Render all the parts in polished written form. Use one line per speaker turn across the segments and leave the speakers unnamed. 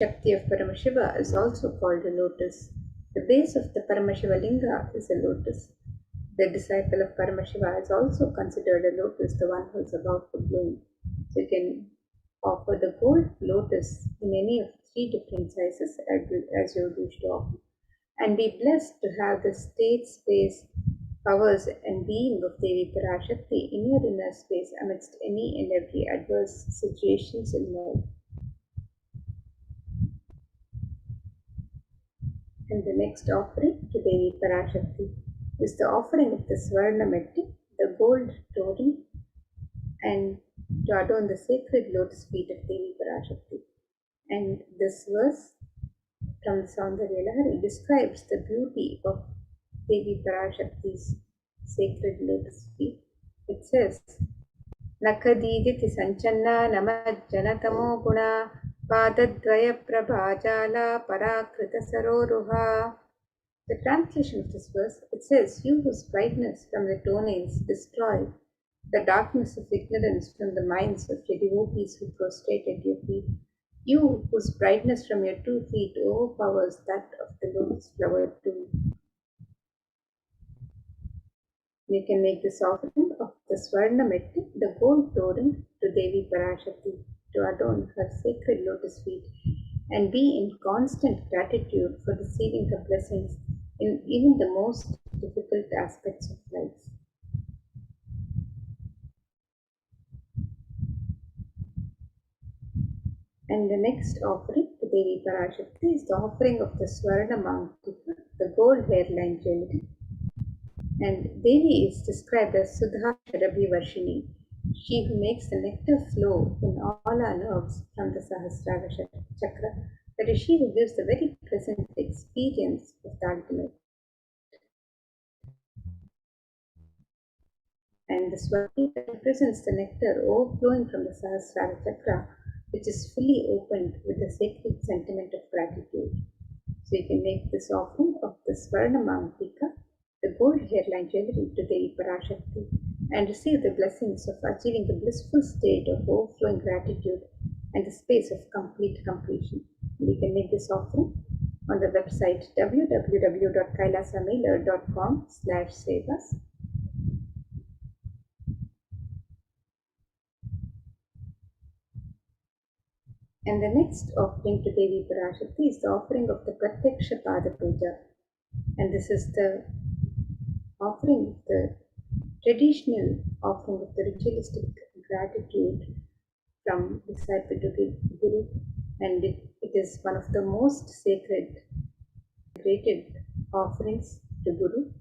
Shakti of Paramashiva is also called a lotus. The base of the Paramashiva Linga is a lotus. The disciple of Paramashiva is also considered a lotus, the one who is about to bloom. So you can offer the gold lotus in any of three different sizes as you wish to offer, and be blessed to have the state, space, powers, and being of Devi Parashakti in your inner space amidst any and every adverse situations in life. And the next offering to Devi Parashakti is the offering of the Swarna Metti, the gold totem, and to adorn the sacred lotus feet of Devi Parashakti. And this verse from the Saundarya Lahari describes the beauty of Devi Parashakti's sacred lotus feet. It says, Nakadiditi Sanchanna Namajjanatamo Guna Padadvaya Prabhajala Parakrita Saroruha. The translation of this verse, it says, You whose brightness from the toenails destroy the darkness of ignorance from the minds of your devotees who prostrate at your feet, you whose brightness from your 2 feet overpowers that of the lotus flower too. You can make this offering of the Swarna Metti, the gold totem, to Devi Parashakti to adorn her sacred lotus feet and be in constant gratitude for receiving her blessings in even the most difficult aspects of life. And the next offering to Devi Parashakti is the offering of the Swarna Mantika, the gold hairline jewelry. And Devi is described as Sudha Sharabhi Varshini, she who makes the nectar flow in all our nerves from the Sahasrara Chakra, that is she who gives the very present experience of the ultimate. And the Swami represents the nectar overflowing from the Sahasrara Chakra, which is fully opened with the sacred sentiment of gratitude. So you can make this offering of the Swarna Mantika, the gold hairline jewelry, to Devi Parashakti and receive the blessings of achieving the blissful state of overflowing gratitude and the space of complete completion. And you can make this offering on the website www.kailasamailer.com/sevas. And the next offering to Devi Parashakti is the offering of the Pratyaksha Pada Puja. And this is the offering of the traditional offering of the ritualistic gratitude from disciple to Guru, and it is one of the most sacred, graded offerings to Guru.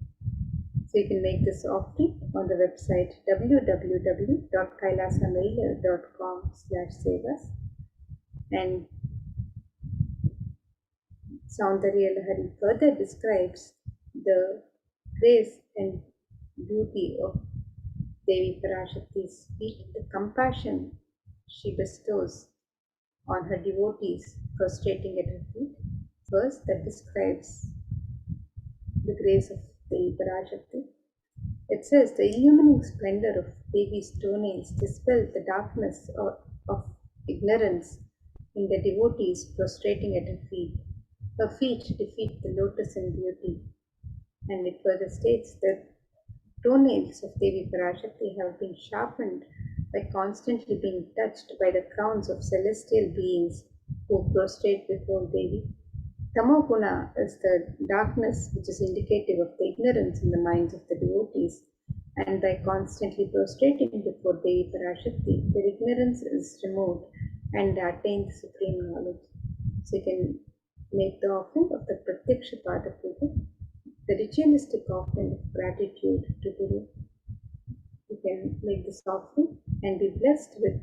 So you can make this offering on the website www.kailasamailer.com/sevas. And Saundarya Lahari further describes the grace and beauty of Devi Parashakti's feet, the compassion she bestows on her devotees prostrating at her feet. Verse that describes the grace of Devi Parashakti. It says, the illumining splendor of Devi's toenails dispels the darkness of ignorance in the devotees prostrating at her feet. Her feet defeat the lotus in beauty. And it further states that toenails of Devi Parashakti have been sharpened by constantly being touched by the crowns of celestial beings who prostrate before Devi. Tamoguna is the darkness which is indicative of the ignorance in the minds of the devotees, and by constantly prostrating before Devi Parashakti, their ignorance is removed and they attain the supreme knowledge. So you can make the offering of the Pratyaksha Pada Puja, the ritualistic offering of gratitude to Guru. You can make this offering and be blessed with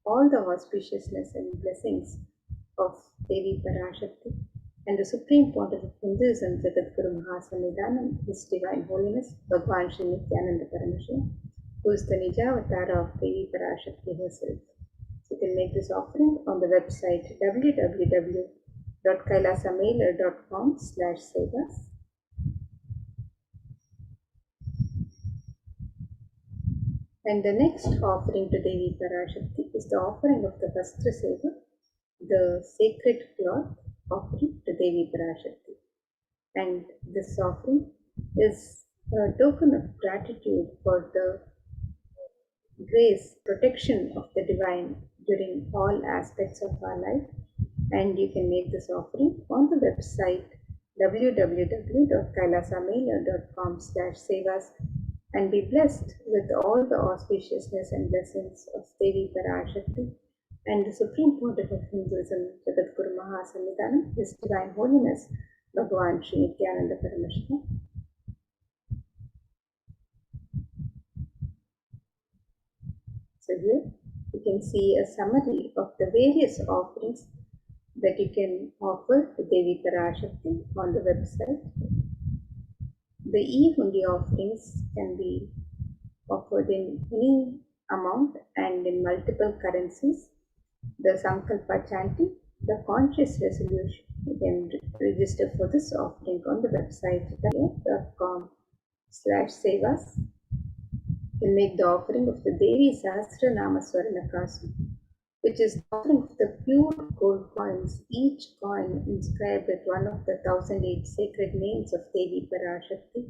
all the auspiciousness and blessings of Devi Parashakti and the Supreme Pontiff of Hinduism, Jagadguru Mahasamidhanam, His Divine Holiness, Bhagwan Sri Nithyananda Paramashivam, who is the Nijavatara of Devi Parashakti herself. So you can make this offering on the website www.kailasamailer.com/sevas. And the next offering to Devi Parashakti is the offering of the Vastra Seva, the sacred cloth offering to Devi Parashakti. And this offering is a token of gratitude for the grace, protection of the divine during all aspects of our life. And you can make this offering on the website www.kailasamela.com/sevas and be blessed with all the auspiciousness and blessings of Devi Parashakti and the Supreme Pontiff of Hinduism, Jagadguru Mahasannidhanam, His Divine Holiness, Bhagavan Sri Nithyananda Paramashivam. So here you can see a summary of the various offerings that you can offer to Devi Parashakti on the website. The e-hundi offerings can be offered in any amount and in multiple currencies. The Sankalpa chanting, the conscious resolution, you can register for this offering on the website www.com/sevas. You can make the offering of the Devi Sahasranama Swarnakasu, which is the offering of the pure gold coins, each coin inscribed with one of the 1008 sacred names of Devi Parashakti.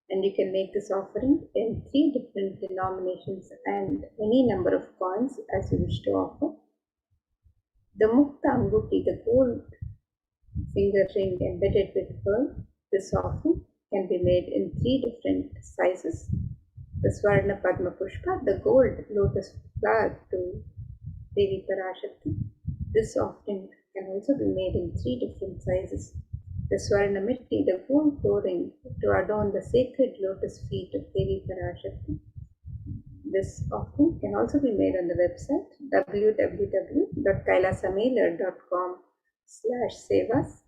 And you can make this offering in 3 different denominations and any number of coins as you wish to offer. The Mukta Anguti, the gold finger ring embedded with pearl, this offering can be made in 3 different sizes. The Swarna Padma Pushpa, the gold lotus flower to Devi Parashakti. This offering can also be made in 3 different sizes. The Swarna Mitti, the gold flooring to adorn the sacred lotus feet of Devi Parashakti. This offering can also be made on the website www.kailasamela.com/sevas.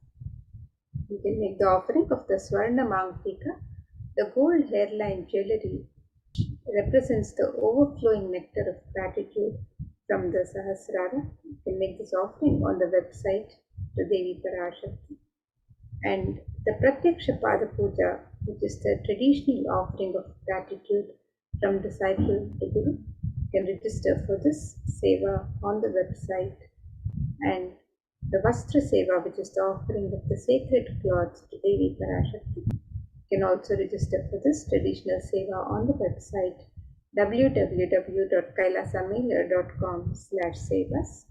You can make the offering of the Swarna Mangtika, the gold hairline jewelry represents the overflowing nectar of gratitude from the Sahasrara. You can make this offering on the website to Devi Parashakti. And the Pratyaksha Pada Puja, which is the traditional offering of gratitude from disciple to Guru, you can register for this seva on the website. And the Vastra Seva, which is the offering of the sacred cloths to Devi Parashakti, you can also register for this traditional seva on the website www.kailasamela.com/sevas.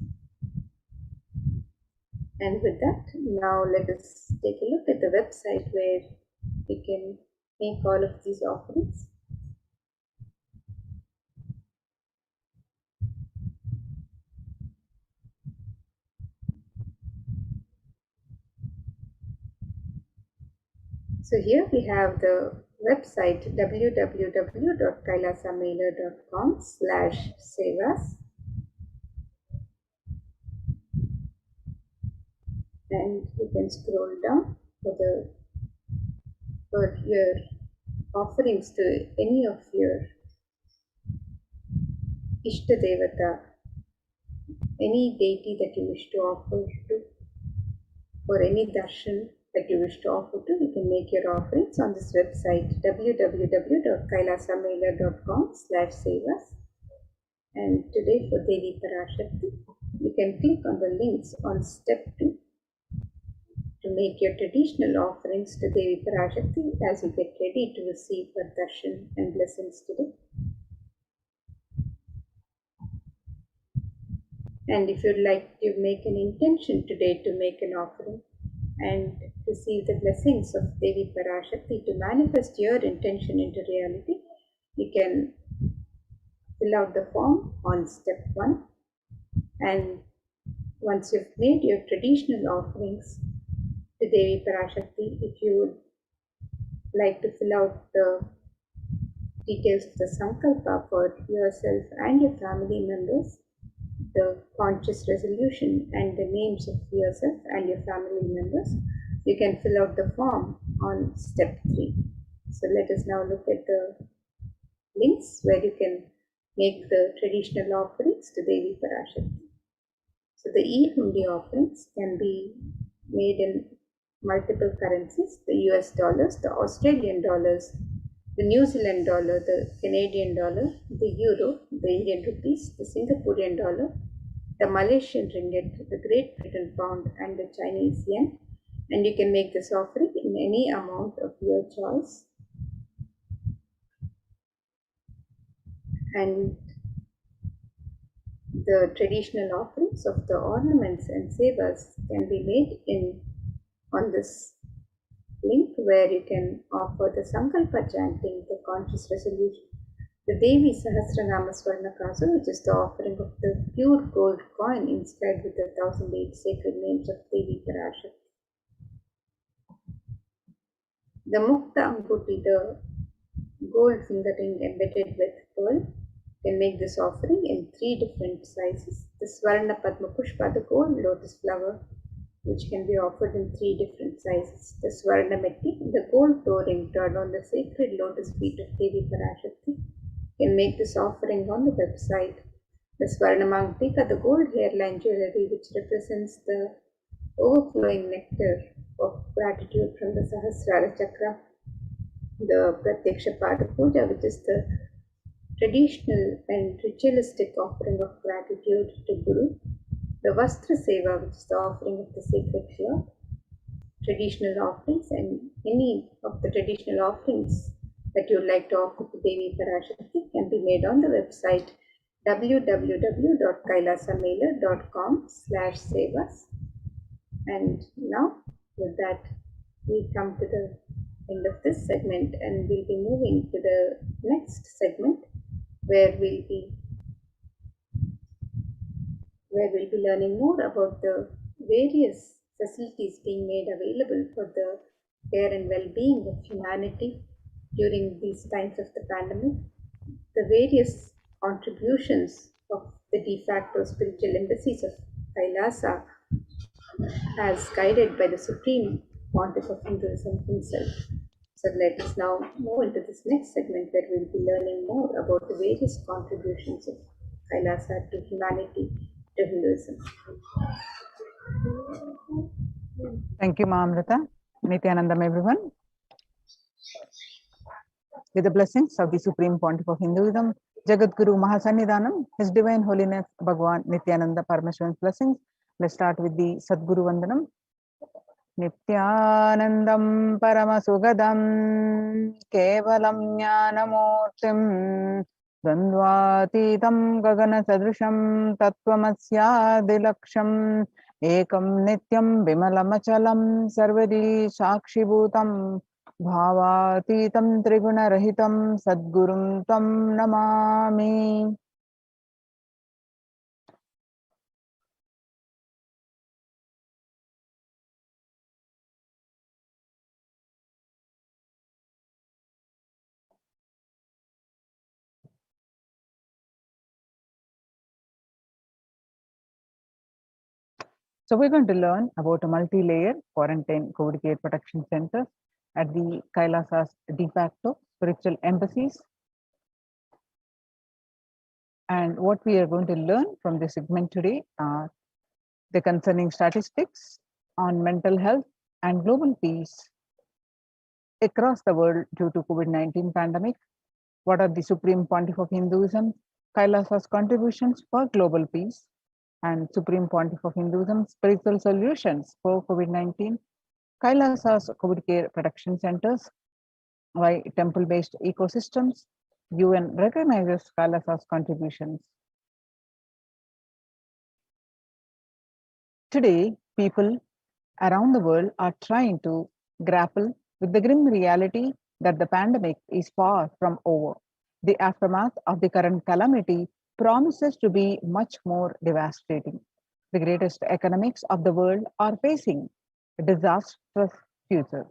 And with that, now let us take a look at the website where we can make all of these offerings. So here we have the website www.kailasamela.com/sevas. And you can scroll down for your offerings to any of your Ishta Devata, any deity that you wish to offer to, or any darshan that you wish to offer to. You can make your offerings on this website www.kailasamela.com/sevas. And today for Devi Parashakti, you can click on the links on step 2 to make your traditional offerings to Devi Parashakti as you get ready to receive her darshan and blessings today. And if you'd like to make an intention today to make an offering and receive the blessings of Devi Parashakti, to manifest your intention into reality, you can fill out the form on step 1. And once you've made your traditional offerings to Devi Parashakti, if you would like to fill out the details of the Sankalpa for yourself and your family members, the conscious resolution and the names of yourself and your family members, you can fill out the form on step 3. So let us now look at the links where you can make the traditional offerings to Devi Parashakti. So the e-hundi offerings can be made in multiple currencies: the US dollars, the Australian dollars, the New Zealand dollar, the Canadian dollar, the euro, the Indian rupees, the Singaporean dollar, the Malaysian ringgit, the Great Britain pound, and the Chinese yen. And you can make this offering in any amount of your choice. And the traditional offerings of the ornaments and sevas can be made on this link, where you can offer the Sankalpa chanting, the conscious resolution, the Devi Sahasranama Swarnakasa, which is the offering of the pure gold coin inscribed with the 1008 sacred names of Devi Parashakti. The Mukta Anguti, the gold finger ring embedded with pearl, can make this offering in 3 different sizes. The Swarna Padma Pushpa, the gold lotus flower, which can be offered in 3 different sizes. The Swarna Metti, the gold toe ring turned on the sacred lotus feet of Devi Parashakti, can make this offering on the website. The Swarna Mangtika, the gold hairline jewelry, which represents the overflowing nectar of gratitude from the Sahasrara Chakra. The Pratyaksha Pada Puja, which is the traditional and ritualistic offering of gratitude to Guru. The Vastra Seva, which is the offering of the sacred cloth. Traditional offerings, and any of the traditional offerings that you would like to offer to Devi Parashakti can be made on the website www.kailasamela.com/sevas. And now, with that, we come to the end of this segment, and we'll be moving to the next segment, where we'll be learning more about the various facilities being made available for the care and well-being of humanity during these times of the pandemic, the various contributions of the de facto spiritual embassies of Kailasa, as guided by the Supreme Pontiff of Hinduism himself. So let us now move into this next segment, where we'll be learning more about the various contributions of Kailasa to humanity, to Hinduism.
Thank you, Ma Amrita. Nithyanandam, everyone. With the blessings of the Supreme Pontiff of Hinduism, Jagat Guru Mahasannidhanam, His Divine Holiness Bhagwan Nithyananda Paramashivan's blessings. Let's start with the Sadguru Vandanam. Nithyanandam Paramasugadam Kevalam Jnanamurtim Dandvatitam Gagana Sadrisham Tattvamasya Dilaksham Ekam Nityam Vimalamachalam Sarvadi Sakshibhutam Bhavatitam Triguna Rahitam Sadgurum Tam Namami. So we're going to learn about a multi-layer quarantine COVID care protection centers at the Kailasa's de facto spiritual embassies. And what we are going to learn from this segment today are the concerning statistics on mental health and global peace across the world due to COVID-19 pandemic. What are the Supreme Pontiff of Hinduism, Kailasa's contributions for global peace, and Supreme Pontiff of Hinduism spiritual solutions for COVID-19, Kailasa's COVID care protection centers, why temple-based ecosystems, UN recognizes Kailasa's contributions. Today, people around the world are trying to grapple with the grim reality that the pandemic is far from over. The aftermath of the current calamity promises to be much more devastating. The greatest economics of the world are facing a disastrous future.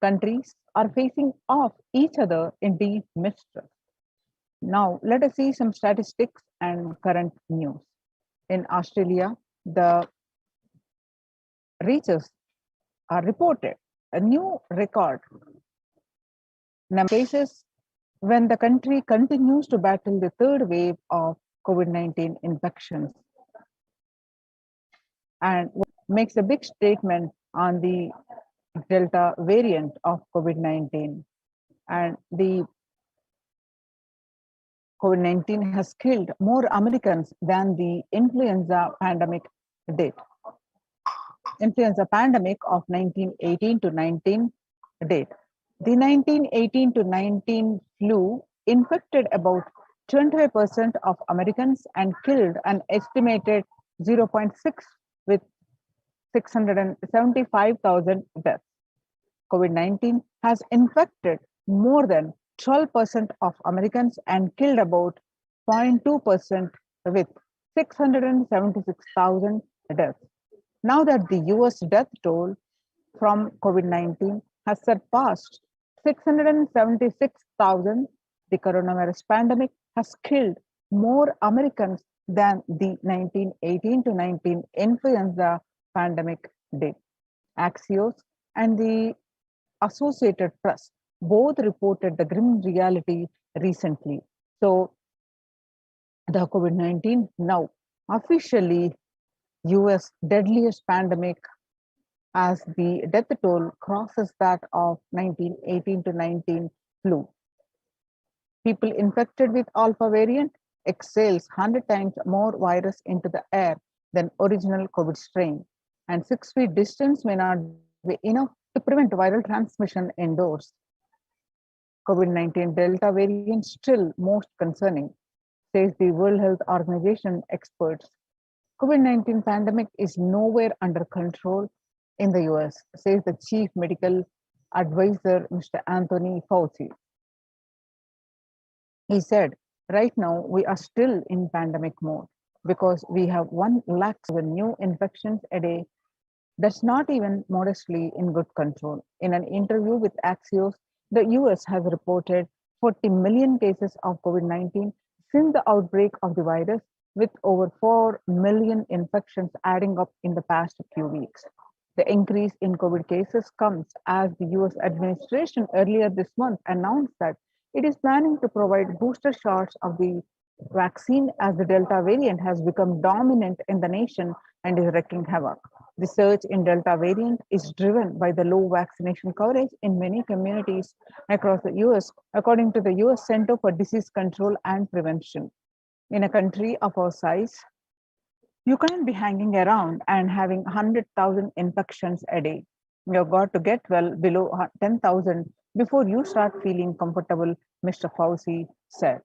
Countries are facing off each other in deep mistrust. Now, let us see some statistics and current news. In Australia, the researchers are reported a new record number of cases when the country continues to battle the third wave of COVID-19 infections, and makes a big statement on the Delta variant of COVID-19. And the COVID-19 has killed more Americans than the influenza pandemic did. Influenza pandemic of 1918 to 19 did. The 1918 to 19 flu infected about 25% of Americans and killed an estimated 0.6 with 675,000 deaths. COVID-19 has infected more than 12% of Americans and killed about 0.2% with 676,000 deaths. Now that the US death toll from COVID-19 has surpassed 676,000, the coronavirus pandemic has killed more Americans than the 1918 to 19 influenza pandemic did. Axios and the Associated Press both reported the grim reality recently. So the COVID-19 now officially US deadliest pandemic as the death toll crosses that of 1918 to 19 flu. People infected with alpha variant exhales 100 times more virus into the air than original COVID strain, and 6 feet distance may not be enough to prevent viral transmission indoors. COVID-19 Delta variant still most concerning, says the World Health Organization experts. COVID-19 pandemic is nowhere under control in the US, says the chief medical advisor, Mr. Anthony Fauci. He said, right now we are still in pandemic mode because we have 1 lakh new infections a day. That's not even modestly in good control. In an interview with Axios, the US has reported 40 million cases of COVID-19 since the outbreak of the virus, with over 4 million infections adding up in the past few weeks. The increase in COVID cases comes as the US administration earlier this month announced that it is planning to provide booster shots of the vaccine as the Delta variant has become dominant in the nation and is wreaking havoc. The surge in Delta variant is driven by the low vaccination coverage in many communities across the US, according to the US Center for Disease Control and Prevention. In a country of our size, you can't be hanging around and having 100,000 infections a day. You've got to get well below 10,000 before you start feeling comfortable, Mr. Fauci said.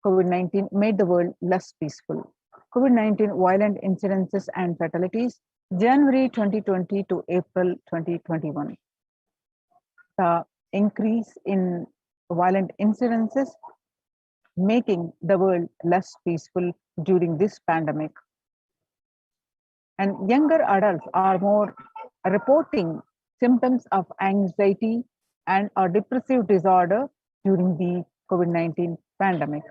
COVID-19 made the world less peaceful. COVID-19 violent incidences and fatalities, January 2020 to April 2021. The increase in violent incidences making the world less peaceful during this pandemic. And younger adults are more reporting symptoms of anxiety and a depressive disorder during the COVID-19 pandemic.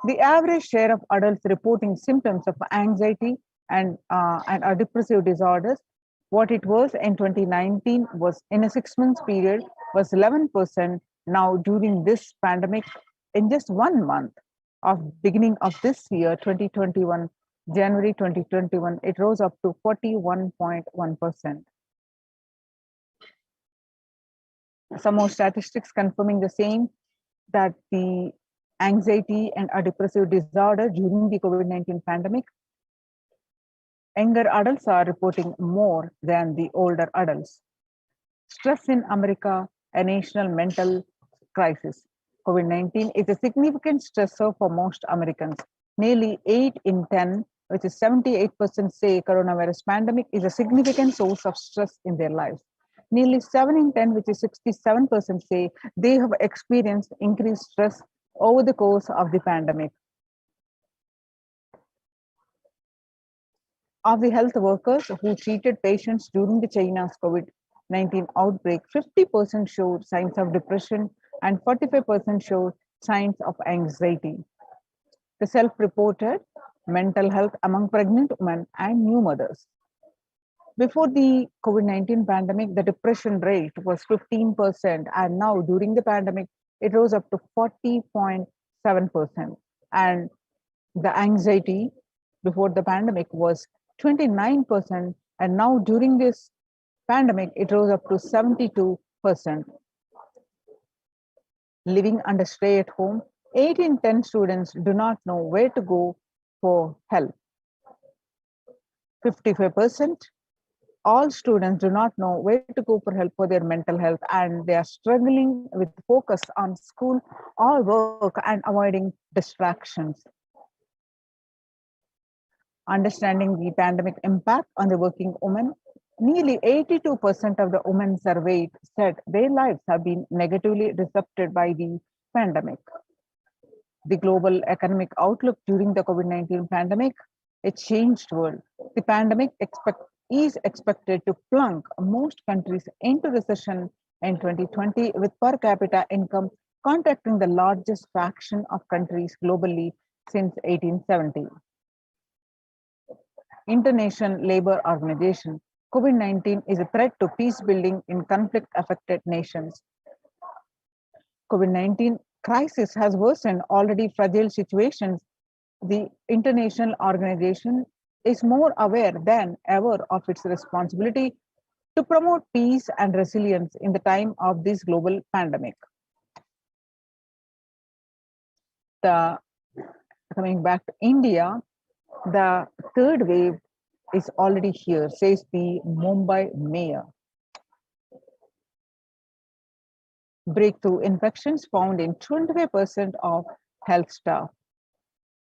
The average share of adults reporting symptoms of anxiety and depressive disorders, what it was in 2019 was in a 6 months period was 11%. Now during this pandemic, in just 1 month of beginning of this year, 2021, January 2021, it rose up to 41.1%. Some more statistics confirming the same, that the anxiety and a depressive disorder during the COVID-19 pandemic, younger adults are reporting more than the older adults. Stress in America, a national mental crisis. COVID-19 is a significant stressor for most Americans. Nearly 8 in 10, which is 78%, say coronavirus pandemic is a significant source of stress in their lives. Nearly 7 in 10, which is 67%, say they have experienced increased stress over the course of the pandemic. Of the health workers who treated patients during the China's COVID-19 outbreak, 50% showed signs of depression and 45% showed signs of anxiety. The self-reported mental health among pregnant women and new mothers. Before the COVID-19 pandemic, the depression rate was 15%, and now during the pandemic, it rose up to 40.7%. And the anxiety before the pandemic was 29%, and now during this pandemic, it rose up to 72%. Living under stay at home, 8 in 10 students do not know where to go for help. 55%, all students do not know where to go for help for their mental health, and they are struggling with focus on school or work and avoiding distractions. Understanding the pandemic impact on the working woman, nearly 82% of the women surveyed said their lives have been negatively disrupted by the pandemic. The global economic outlook during the COVID-19 pandemic, a changed world. The pandemic is expected to plunge most countries into recession in 2020, with per capita income contracting the largest fraction of countries globally since 1870. International Labour Organization, COVID-19 is a threat to peace building in conflict-affected nations. COVID-19 crisis has worsened already fragile situations. The international organization is more aware than ever of its responsibility to promote peace and resilience in the time of this global pandemic. Coming back to India, the third wave is already here, says the Mumbai mayor. Breakthrough infections found in 25% of health staff.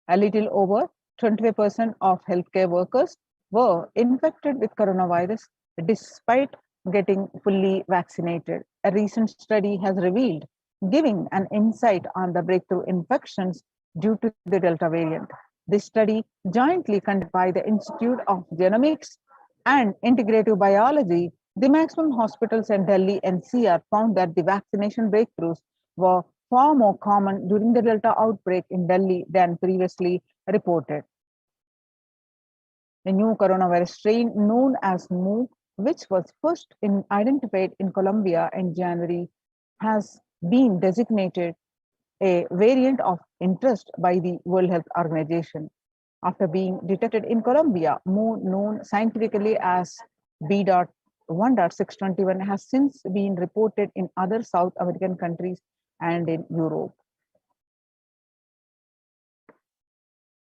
A little over 25% of healthcare workers were infected with coronavirus despite getting fully vaccinated. A recent study has revealed, giving an insight on the breakthrough infections due to the Delta variant. This study, jointly conducted by the Institute of Genomics and Integrative Biology, the maximum hospitals in Delhi NCR found that the vaccination breakthroughs were far more common during the Delta outbreak in Delhi than previously reported. The new coronavirus strain known as Mu, which was first identified in Colombia in January, has been designated a variant of interest by the World Health Organization. After being detected in Colombia, Mu, known scientifically as B.1.621, has since been reported in other South American countries and in Europe.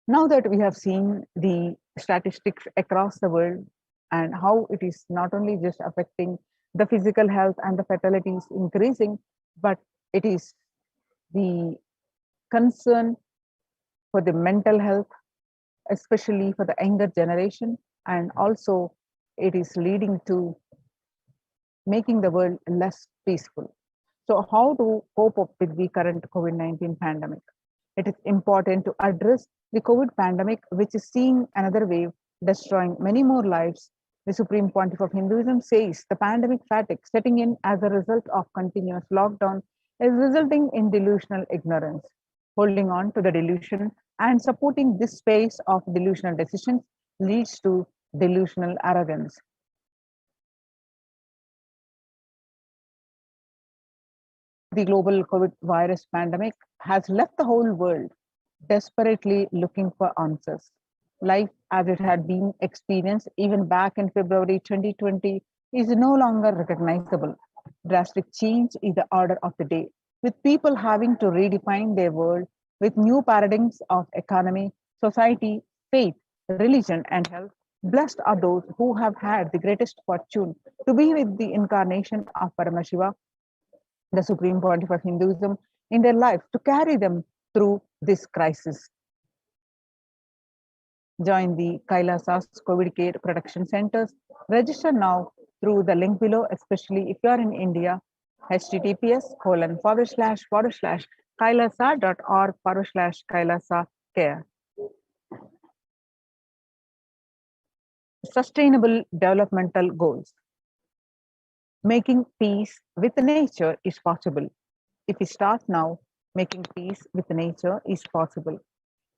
Now that we have seen the statistics across the world and how it is not only just affecting the physical health and the fatalities increasing, but it is the concern for the mental health, especially for the younger generation, and also it is leading to making the world less peaceful. So how to cope up with the current COVID-19 pandemic? It is important to address the COVID pandemic, which is seeing another wave, destroying many more lives. The Supreme Pontiff of Hinduism says the pandemic fatigue setting in as a result of continuous lockdown is resulting in delusional ignorance. Holding on to the delusion and supporting this space of delusional decisions leads to delusional arrogance. The global COVID virus pandemic has left the whole world desperately looking for answers. Life as it had been experienced even back in February 2020 is no longer recognizable. Drastic change is the order of the day, with people having to redefine their world with new paradigms of economy, society, faith, religion, and health. Blessed are those who have had the greatest fortune to be with the incarnation of Paramashiva, the Supreme Pontiff of Hinduism, in their life to carry them through this crisis. Join the Kailasa's COVID Care Protection Centers. Register now through the link below, especially if you are in India. https://kailasa.org/kailasa care. Sustainable developmental goals. Making peace with nature is possible. If we start now, making peace with nature is possible.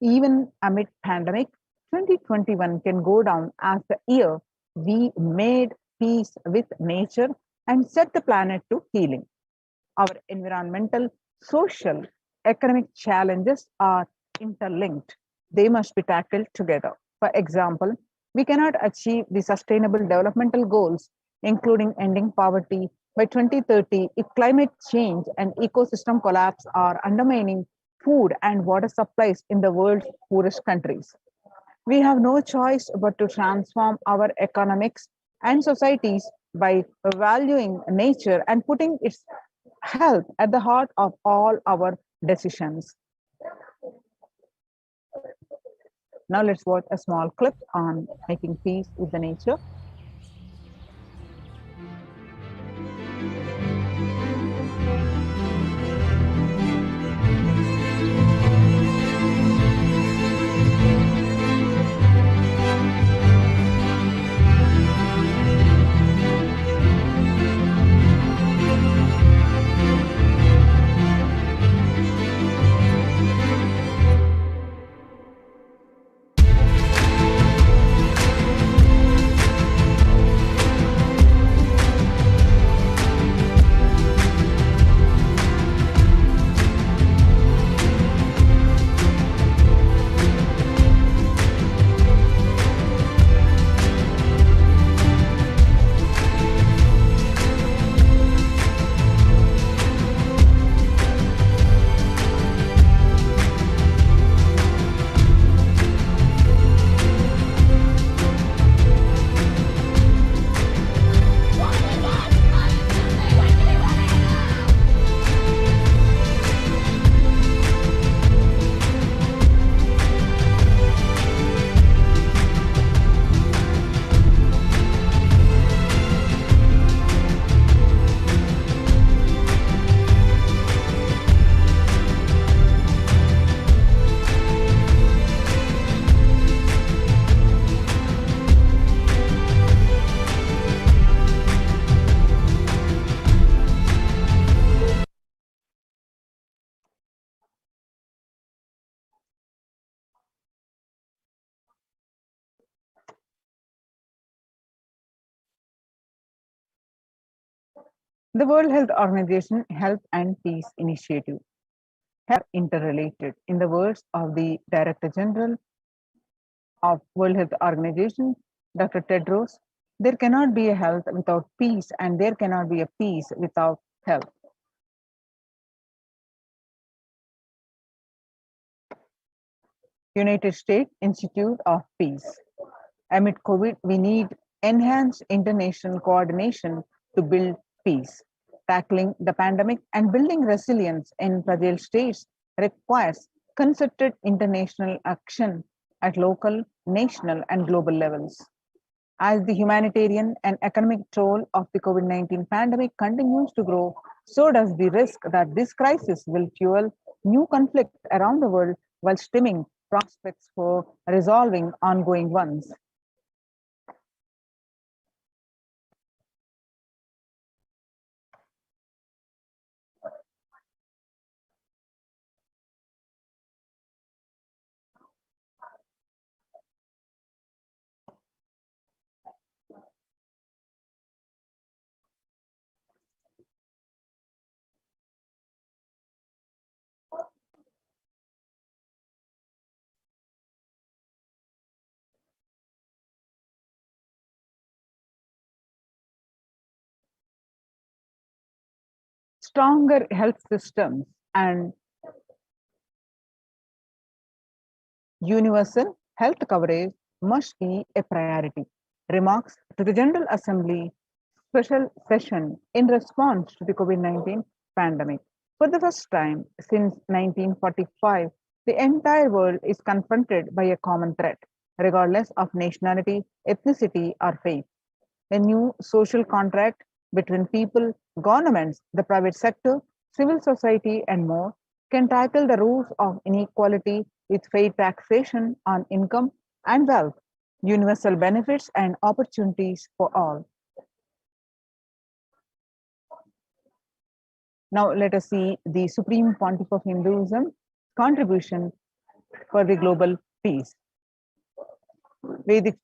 Even amid pandemic, 2021 can go down as the year we made peace with nature and set the planet to healing. Our environmental, social, economic challenges are interlinked. They must be tackled together. For example, we cannot achieve the sustainable developmental goals, including ending poverty, By 2030, if climate change and ecosystem collapse are undermining food and water supplies in the world's poorest countries, we have no choice but to transform our economics and societies by valuing nature and putting its health at the heart of all our decisions. Now let's watch a small clip on making peace with the nature. The World Health Organization Health and Peace Initiative are interrelated. In the words of the Director General of World Health Organization, Dr. Tedros, there cannot be a health without peace, and there cannot be a peace without health. United States Institute of Peace. Amid COVID, we need enhanced international coordination to build peace. Tackling the pandemic and building resilience in fragile states requires concerted international action at local, national, and global levels. As the humanitarian and economic toll of the COVID-19 pandemic continues to grow, so does the risk that this crisis will fuel new conflicts around the world while stemming prospects for resolving ongoing ones. Stronger health systems and universal health coverage must be a priority. Remarks to the General Assembly special session in response to the COVID-19 pandemic. For the first time since 1945, the entire world is confronted by a common threat, regardless of nationality, ethnicity, or faith. A new social contract between people, governments, the private sector, civil society, and more can tackle the roots of inequality with fair taxation on income and wealth, universal benefits, and opportunities for all. Now, let us see the Supreme Pontiff of Hinduism contribution for the global peace. Vedic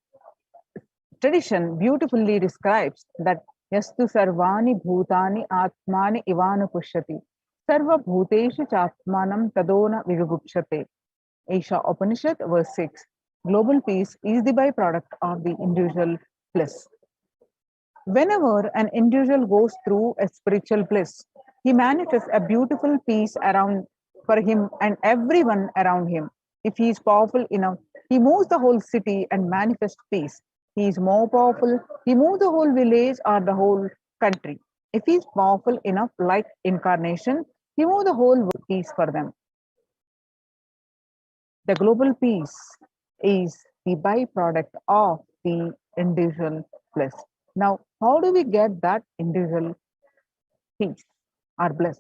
tradition beautifully describes that yastu sarvani bhutani atmani ivana pushyati sarva bhuteshu chatmanam tadona vigugupshate. Isha Upanishad verse 6. Global peace is the byproduct of the individual bliss. Whenever an individual goes through a spiritual bliss, he manifests a beautiful peace around for him and everyone around him. If he is powerful enough, he moves the whole city and manifests peace. He is more powerful, he moves the whole village or the whole country. If he is powerful enough, like incarnation, he moves the whole world peace for them. The global peace is the byproduct of the individual bliss. Now, how do we get that individual peace or bliss?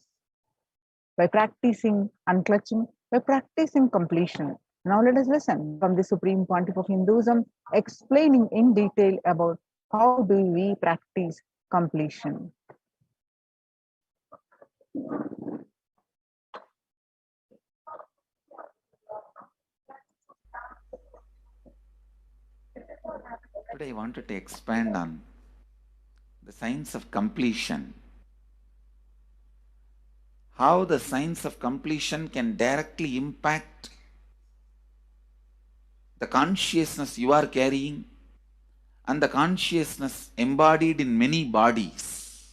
By practicing unclutching, by practicing completion. Now, let us listen from the Supreme Pontiff of Hinduism explaining in detail about how do we practice completion.
Today I wanted to expand on the science of completion. How the science of completion can directly impact the consciousness you are carrying and the consciousness embodied in many bodies.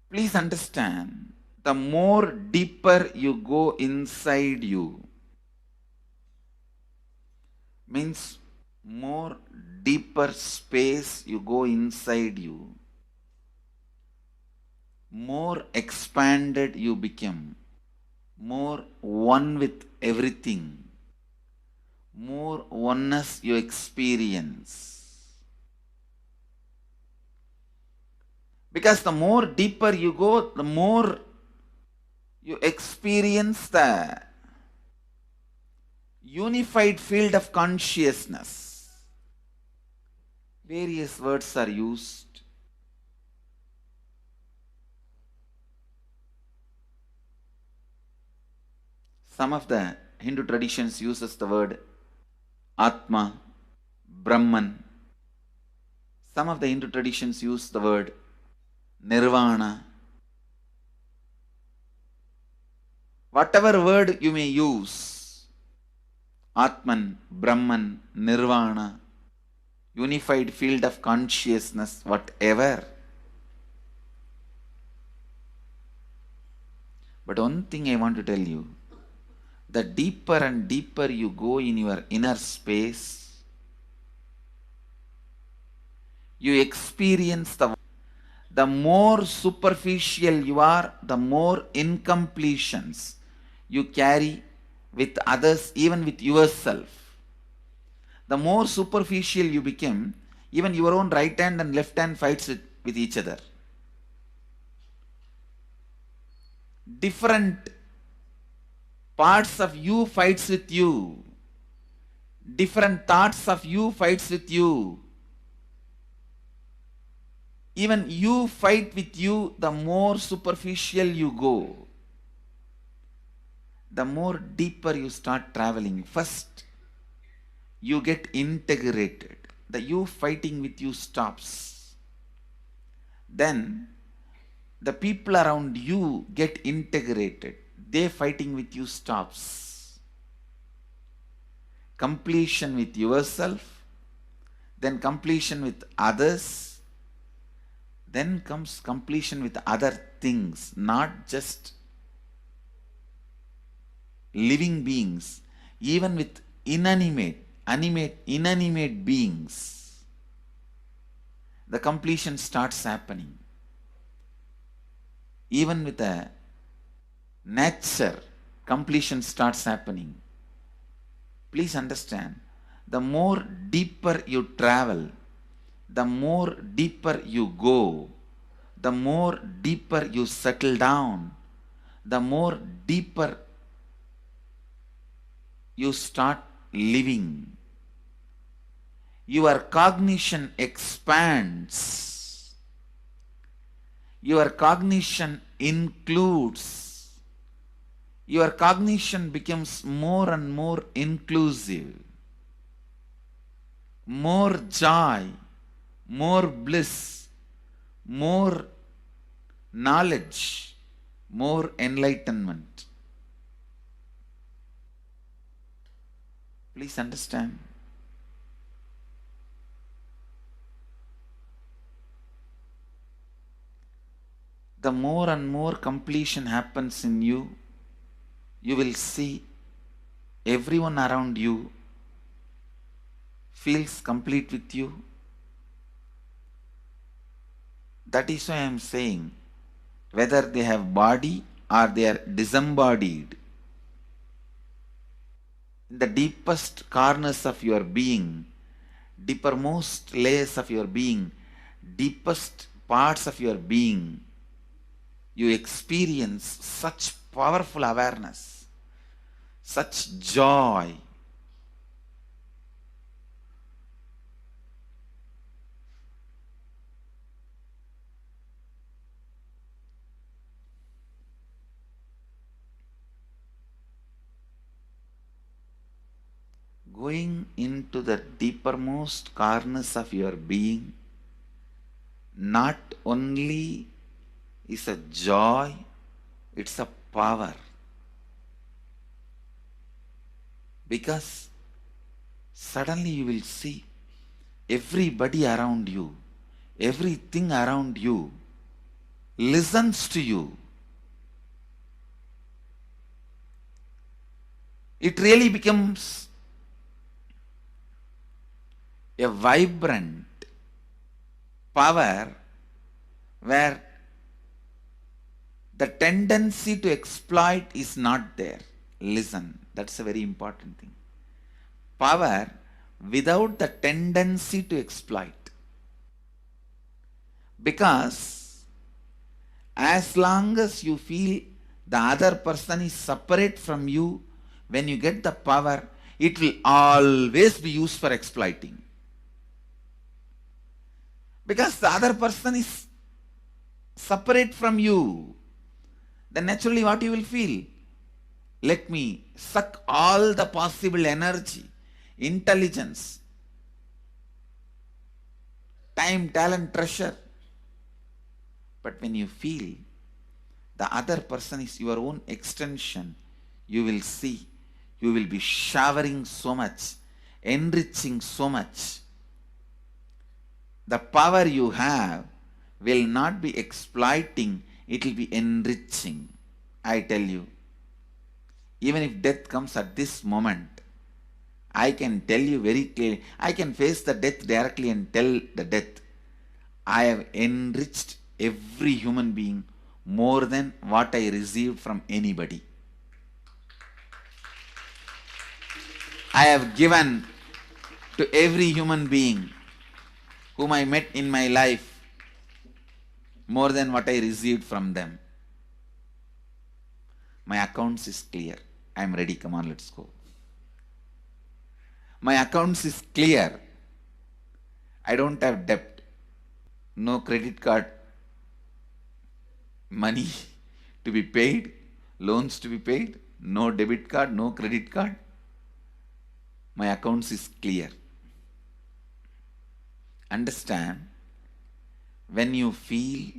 Please understand, the more deeper you go inside you, means more deeper space you go inside you, more expanded you become, more one with everything, more oneness you experience. Because the more deeper you go, the more you experience the unified field of consciousness. Various words are used. Some of the Hindu traditions uses the word Atma, Brahman. Some of the Hindu traditions use the word Nirvana. Whatever word you may use, Atman, Brahman, Nirvana, unified field of consciousness, whatever. But one thing I want to tell you, the deeper and deeper you go in your inner space, you experience the more superficial you are, the more incompletions you carry with others, even with yourself. The more superficial you become, even your own right hand and left hand fights with each other. Different parts of you fights with you. Different thoughts of you fights with you. Even you fight with you, the more superficial you go, the more deeper you start traveling. First, you get integrated. The you fighting with you stops. Then, the people around you get integrated. They fighting with you stops. Completion with yourself, then completion with others, then comes completion with other things, not just living beings, even with inanimate beings. The completion starts happening. Even with a nature, completion starts happening. Please understand, the more deeper you travel, the more deeper you go, the more deeper you settle down, the more deeper you start living. Your cognition expands. Your cognition includes. Your cognition becomes more and more inclusive. More joy, more bliss, more knowledge, more enlightenment. Please understand. the more and more completion happens in you, you will see everyone around you feels complete with you. That is why I am saying, whether they have body or they are disembodied, in the deepest corners of your being, deepermost layers of your being, deepest parts of your being, you experience such powerful awareness, such joy. Going into the deepermost corners of your being not only is a joy, it's a power. Because suddenly you will see everybody around you, everything around you listens to you. It really becomes a vibrant power where the tendency to exploit is not there. Listen, that's a very important thing. Power without the tendency to exploit. Because as long as you feel the other person is separate from you, when you get the power, it will always be used for exploiting. Because the other person is separate from you, then naturally what you will feel? Let me suck all the possible energy, intelligence, time, talent, treasure. But when you feel the other person is your own extension, you will see, you will be showering so much, enriching so much. The power you have will not be exploiting, it will be enriching. I tell you, even if death comes at this moment, I can tell you very clearly, I can face the death directly and tell the death, I have enriched every human being more than what I received from anybody. I have given to every human being whom I met in my life more than what I received from them. My accounts is clear. I am ready. Come on, let's go. My accounts is clear. I don't have debt. No credit card money to be paid. Loans to be paid. No debit card, no credit card. My accounts is clear. Understand, when you feel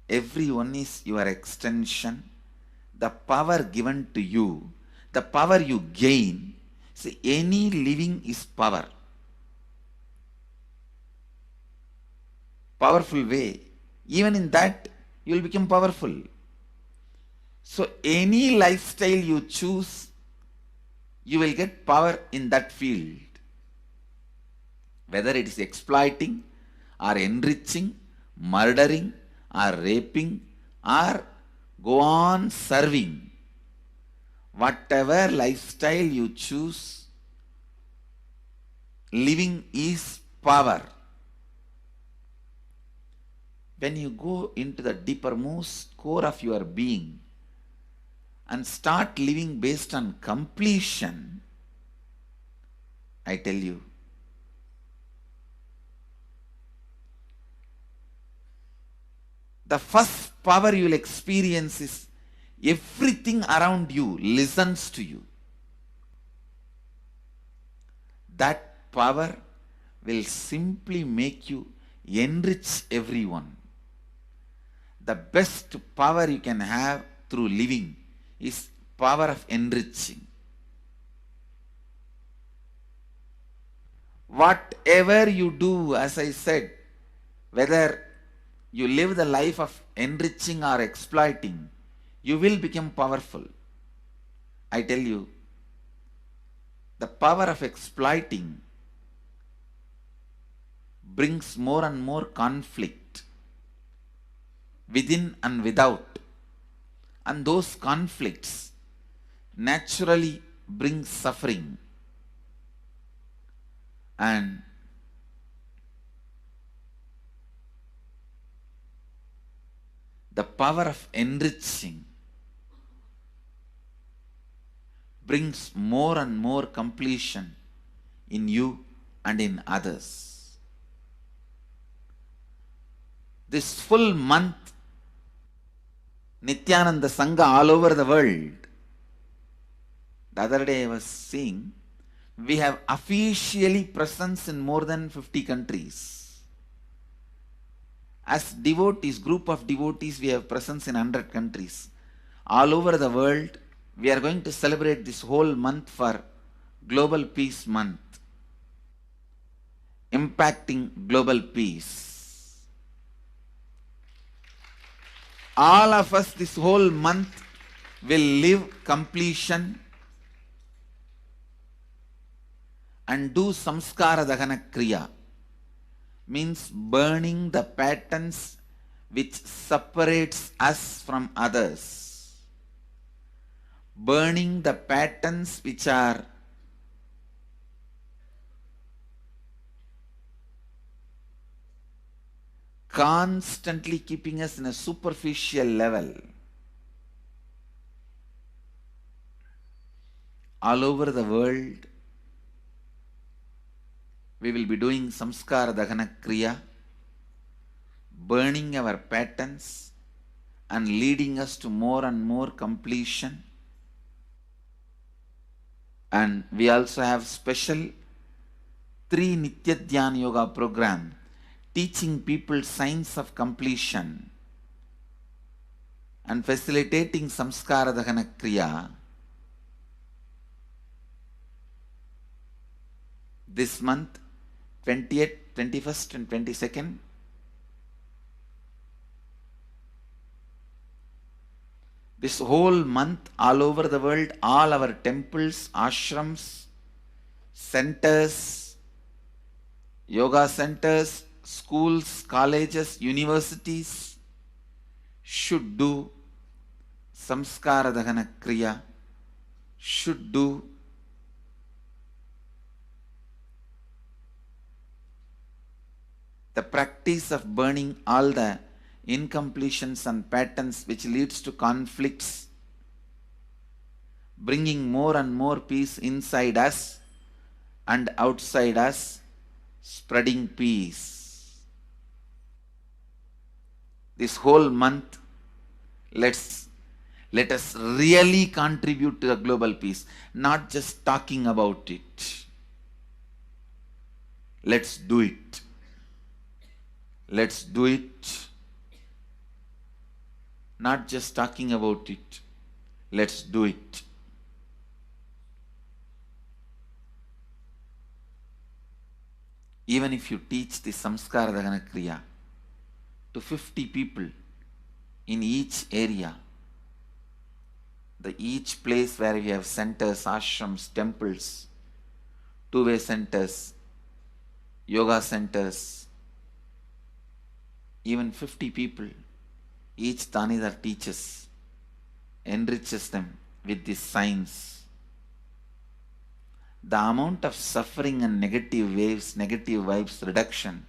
everyone is your extension, the power given to you, the power you gain, see, any living is power. Powerful way. Even in that, you will become powerful. So any lifestyle you choose, you will get power in that field. Whether it is exploiting or enriching, murdering or raping or go on serving. Whatever lifestyle you choose, living is power. When you go into the deepermost core of your being and start living based on completion, I tell you, the first power you will experience is everything around you listens to you. That power will simply make you enrich everyone. The best power you can have through living is power of enriching. Whatever you do, as I said, whether you live the life of enriching or exploiting, you will become powerful. I tell you, the power of exploiting brings more and more conflict within and without. And those conflicts naturally bring suffering. And the power of enriching brings more and more completion in you and in others. This full month, Nithyananda Sangha all over the world. The other day I was seeing, we have officially presence in more than 50 countries. As devotees, group of devotees, we have presence in 100 countries. All over the world, we are going to celebrate this whole month for Global Peace Month, impacting global peace. All of us this whole month will live completion and do samskara dahana kriya, means burning the patterns which separates us from others, burning the patterns which are constantly keeping us in a superficial level. All over the world, we will be doing samskara dahana kriya, burning our patterns and leading us to more and more completion. And we also have special 3 Nitya Dhyana Yoga program teaching people science of completion and facilitating samskara dahana kriya. This month, 20th, 21st and 22nd, this whole month, all over the world, all our temples, ashrams, centers, yoga centers, schools, colleges, universities should do samskara dahana kriya, should do the practice of burning all the incompletions and patterns which leads to conflicts, bringing more and more peace inside us and outside us, spreading peace. This whole month, let us really contribute to the global peace, not just talking about it. Let's do it. Let's do it. Not just talking about it. Let's do it. Even if you teach the samskara dahana kriya to 50 people in each area, each place where we have centers, ashrams, temples, two-way centers, yoga centers, even 50 people, each Tanidar teaches, enriches them with this science. The amount of suffering and negative waves, negative vibes reduction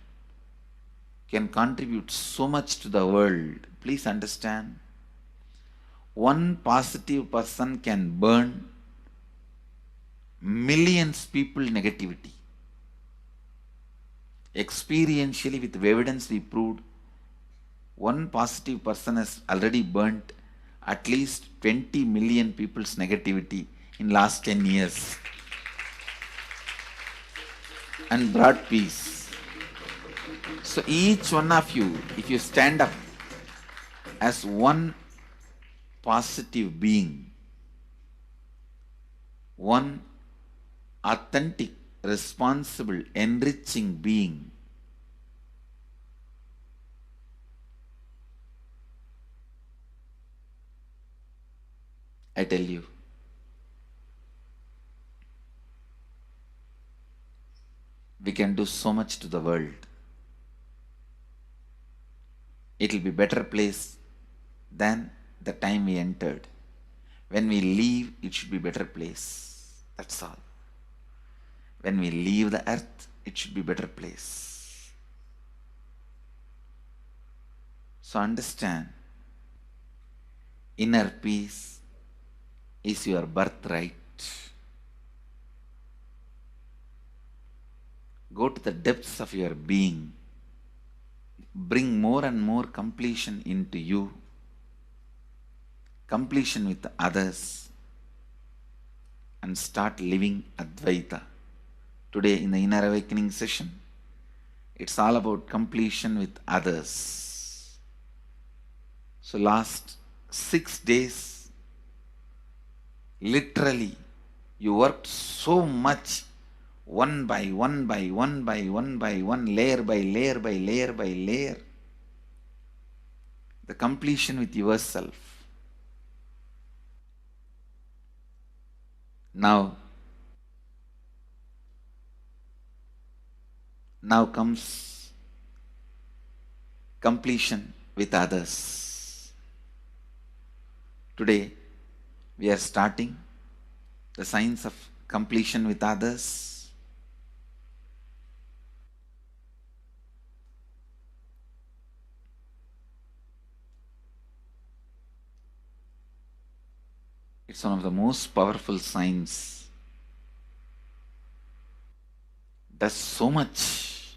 can contribute so much to the world. Please understand, one positive person can burn millions people negativity. Experientially, with evidence we proved, one positive person has already burnt at least 20 million people's negativity in last 10 years and brought peace. So each one of you, if you stand up as one positive being, one authentic, responsible, enriching being, I tell you. We can do so much to the world. It will be better place than the time we entered. When we leave, it should be better place. That's all. When we leave the earth, it should be better place. So understand, inner peace is your birthright. Go to the depths of your being. Bring more and more completion into you. Completion with others. And start living Advaita. Today in the Inner Awakening session, it's all about completion with others. So last 6 days, literally, you worked so much, one by one by one by one by one, layer by layer by layer by layer. The completion with yourself. Now comes completion with others. Today, we are starting the science of completion with others. It's one of the most powerful science. Does so much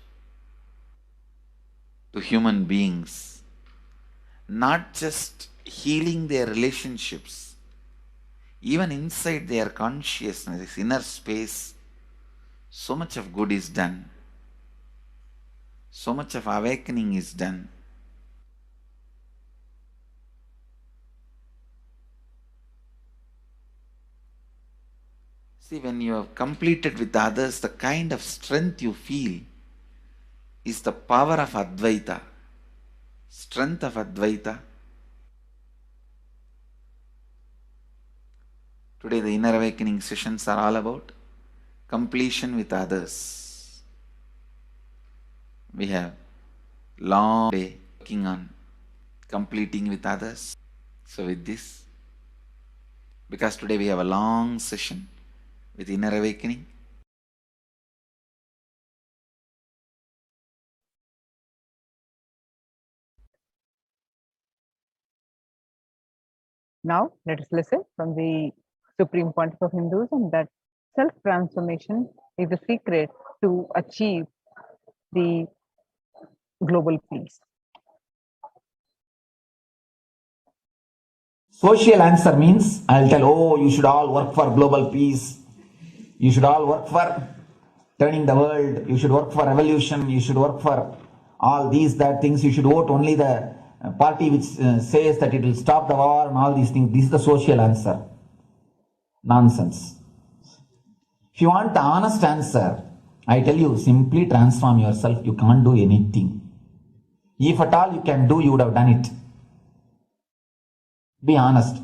to human beings, not just healing their relationships, even inside their consciousness, this inner space, so much of good is done. So much of awakening is done. See, when you have completed with others, the kind of strength you feel is the power of Advaita, strength of Advaita. Today the Inner Awakening sessions are all about completion with others. We have long day working on completing with others. So with this, because today we have a long session with Inner Awakening,
Now, let us listen from the Supreme Pontiff of Hinduism that self-transformation is the secret to achieve the global peace.
Social answer means I'll tell, oh, you should all work for global peace. You should all work for turning the world. You should work for revolution. You should work for all these, that things. You should vote only the party which says that it will stop the war and all these things. This is the social answer. Nonsense. If you want the honest answer, I tell you, simply transform yourself. You can't do anything. If at all you can do, you would have done it. Be honest.